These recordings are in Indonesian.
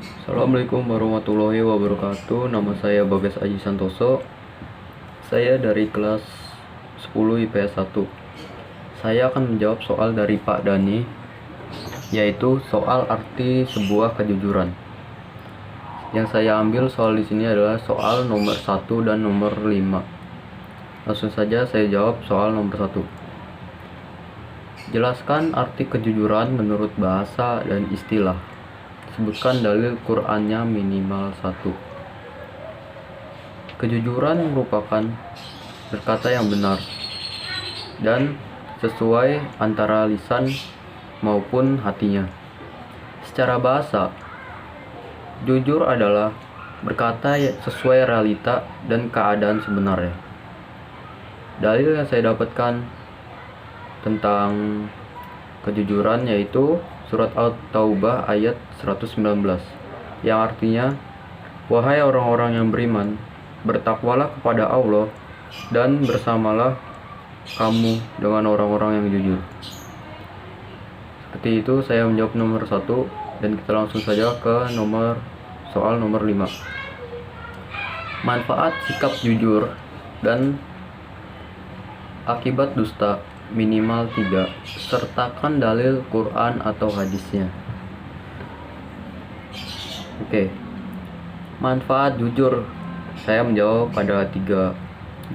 Assalamualaikum warahmatullahi wabarakatuh. Nama saya Bagas Aji Santoso. Saya dari kelas 10 IPS 1. Saya akan menjawab soal dari Pak Dani, yaitu soal arti sebuah kejujuran. Yang saya ambil soal di sini adalah soal nomor 1 dan nomor 5. Langsung saja saya jawab soal nomor 1. Jelaskan arti kejujuran menurut bahasa dan istilah. Sebutkan dalil Qur'annya minimal 1. Kejujuran merupakan berkata yang benar dan sesuai antara lisan maupun hatinya. Secara bahasa, jujur adalah berkata sesuai realita dan keadaan sebenarnya. Dalil yang saya dapatkan tentang kejujuran yaitu surat At-Taubah ayat 119 yang artinya, wahai orang-orang yang beriman, bertakwalah kepada Allah dan bersamalah kamu dengan orang-orang yang jujur. Seperti itu saya menjawab nomor 1, dan kita langsung saja ke soal nomor 5. Manfaat sikap jujur dan akibat dusta minimal 3. Sertakan dalil Quran atau hadisnya. Oke. Manfaat jujur, saya menjawab pada 3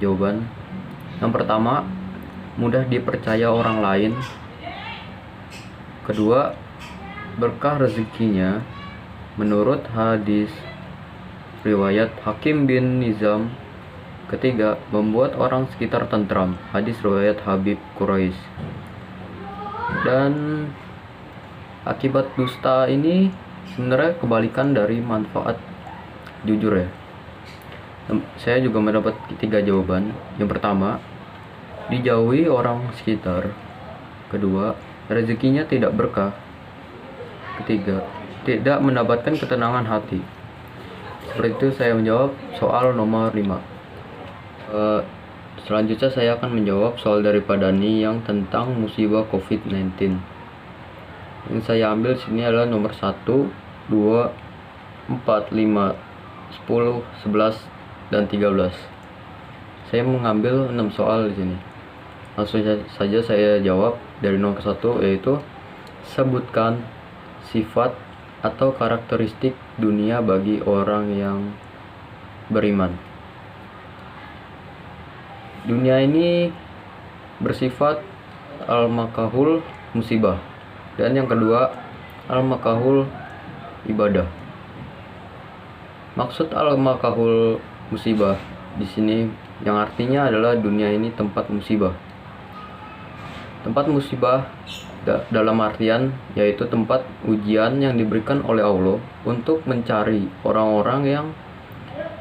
jawaban. Yang pertama, mudah dipercaya orang lain. Kedua, berkah rezekinya menurut hadis riwayat Hakim bin Nizam. Ketiga, membuat orang sekitar tentram. Hadis riwayat Habib Quraish. Dan akibat dusta ini sebenarnya kebalikan dari manfaat jujur ya. Saya juga mendapat 3 jawaban. Yang pertama, dijauhi orang sekitar. Kedua, rezekinya tidak berkah. Ketiga, tidak mendapatkan ketenangan hati. Seperti itu saya menjawab soal nomor 5. Selanjutnya saya akan menjawab soal dari Pak Dani yang tentang musibah COVID-19. Yang saya ambil sini adalah nomor 1, 2, 4, 5, 10, 11, dan 13. Saya mengambil 6 soal di sini. Langsung saja saya jawab dari nomor 1, yaitu sebutkan sifat atau karakteristik dunia bagi orang yang beriman. Dunia ini bersifat al-makahul musibah, dan yang kedua al-makahul ibadah. Maksud al-makahul musibah di sini yang artinya adalah dunia ini tempat musibah. Tempat musibah dalam artian yaitu tempat ujian yang diberikan oleh Allah untuk mencari orang-orang yang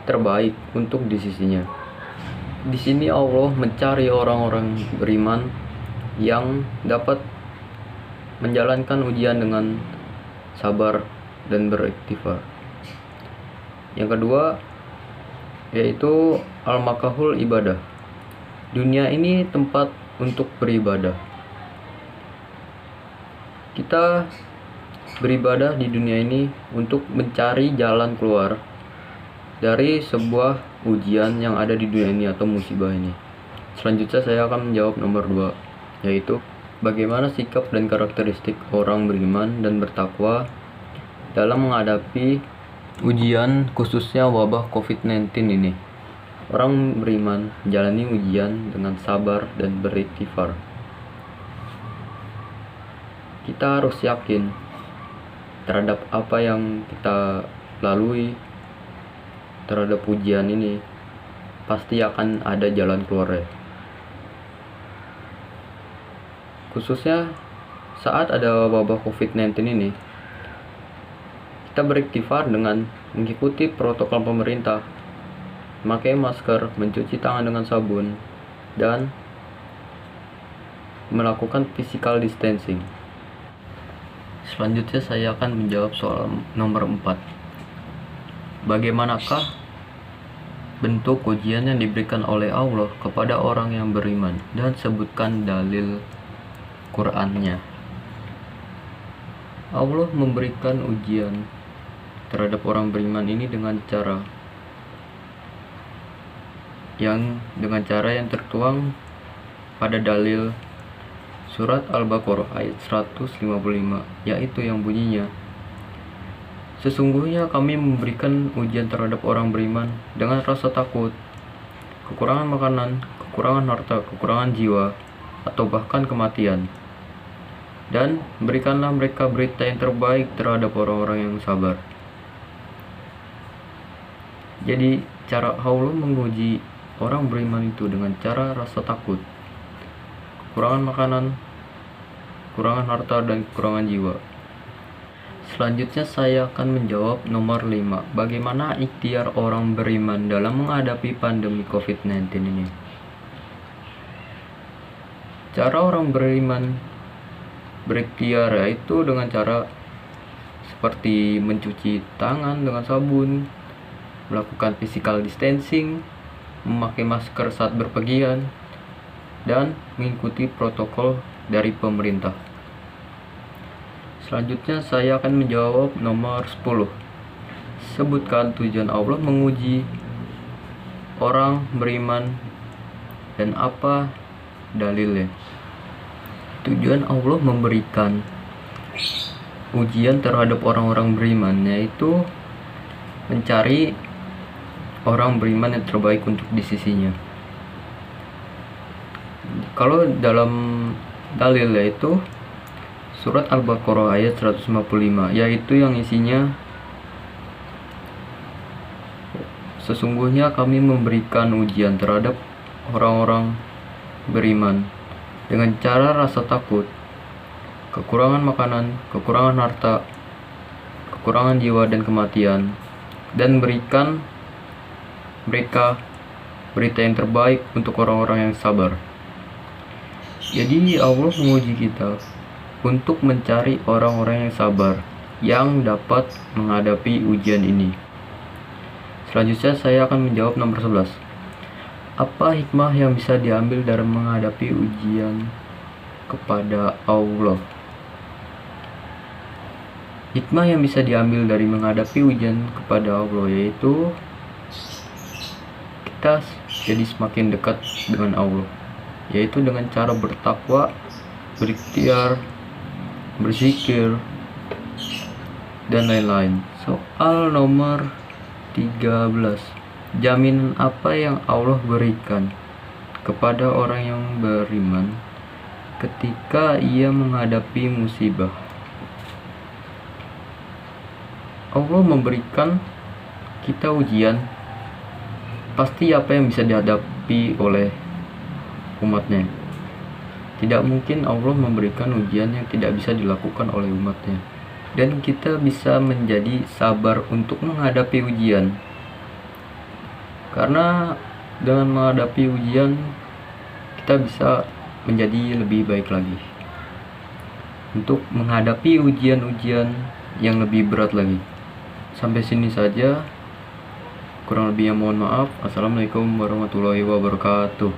terbaik untuk di sisinya. Di sini Allah mencari orang-orang beriman yang dapat menjalankan ujian dengan sabar dan berikhtiar. Yang kedua yaitu al-makahul ibadah. Dunia ini tempat untuk beribadah. Kita beribadah di dunia ini untuk mencari jalan keluar dari sebuah ujian yang ada di dunia ini atau musibah ini. Selanjutnya saya akan menjawab nomor 2, yaitu bagaimana sikap dan karakteristik orang beriman dan bertakwa dalam menghadapi ujian khususnya wabah COVID-19 ini. Orang beriman menjalani ujian dengan sabar dan berikhtiar. Kita harus yakin terhadap apa yang kita lalui, terhadap ujian ini pasti akan ada jalan keluar. Khususnya saat ada wabah COVID-19 ini, kita berikhtiar dengan mengikuti protokol pemerintah, memakai masker, mencuci tangan dengan sabun, dan melakukan physical distancing. Selanjutnya saya akan menjawab soal nomor 4. Bagaimanakah bentuk ujian yang diberikan oleh Allah kepada orang yang beriman, dan sebutkan dalil Qur'annya. Allah memberikan ujian terhadap orang beriman ini dengan cara yang tertuang pada dalil surat Al-Baqarah ayat 155, yaitu yang bunyinya, sesungguhnya kami memberikan ujian terhadap orang beriman dengan rasa takut, kekurangan makanan, kekurangan harta, kekurangan jiwa, atau bahkan kematian. Dan berikanlah mereka berita yang terbaik terhadap orang-orang yang sabar. Jadi cara Allah menguji orang beriman itu dengan cara rasa takut, kekurangan makanan, kekurangan harta, dan kekurangan jiwa. Selanjutnya saya akan menjawab nomor 5. Bagaimana ikhtiar orang beriman dalam menghadapi pandemi COVID-19 ini? Cara orang beriman berikhtiar yaitu dengan cara seperti mencuci tangan dengan sabun, melakukan physical distancing, memakai masker saat berpergian, dan mengikuti protokol dari pemerintah. Selanjutnya saya akan menjawab nomor 10. Sebutkan tujuan Allah menguji orang beriman dan apa dalilnya. Tujuan Allah memberikan ujian terhadap orang-orang beriman yaitu mencari orang beriman yang terbaik untuk di sisinya. Kalau dalam dalilnya itu surat Al-Baqarah ayat 155, yaitu yang isinya, sesungguhnya kami memberikan ujian terhadap orang-orang beriman dengan cara rasa takut, kekurangan makanan, kekurangan harta, kekurangan jiwa, dan kematian, dan berikan mereka berita yang terbaik untuk orang-orang yang sabar. Jadi Allah menguji kita untuk mencari orang-orang yang sabar yang dapat menghadapi ujian ini. Selanjutnya saya akan menjawab nomor 11. Apa hikmah yang bisa diambil dalam menghadapi ujian kepada Allah? Hikmah yang bisa diambil dari menghadapi ujian kepada Allah yaitu kita jadi semakin dekat dengan Allah, yaitu dengan cara bertakwa, berikhtiar, berzikir, dan lain-lain. Soal nomor 13. Jaminan apa yang Allah berikan kepada orang yang beriman ketika ia menghadapi musibah? Allah memberikan kita ujian, pasti apa yang bisa dihadapi oleh umatnya. Tidak mungkin Allah memberikan ujian yang tidak bisa dilakukan oleh umatnya. Dan kita bisa menjadi sabar untuk menghadapi ujian. Karena dengan menghadapi ujian, kita bisa menjadi lebih baik lagi. Untuk menghadapi ujian-ujian yang lebih berat lagi. Sampai sini saja. Kurang lebihnya mohon maaf. Assalamualaikum warahmatullahi wabarakatuh.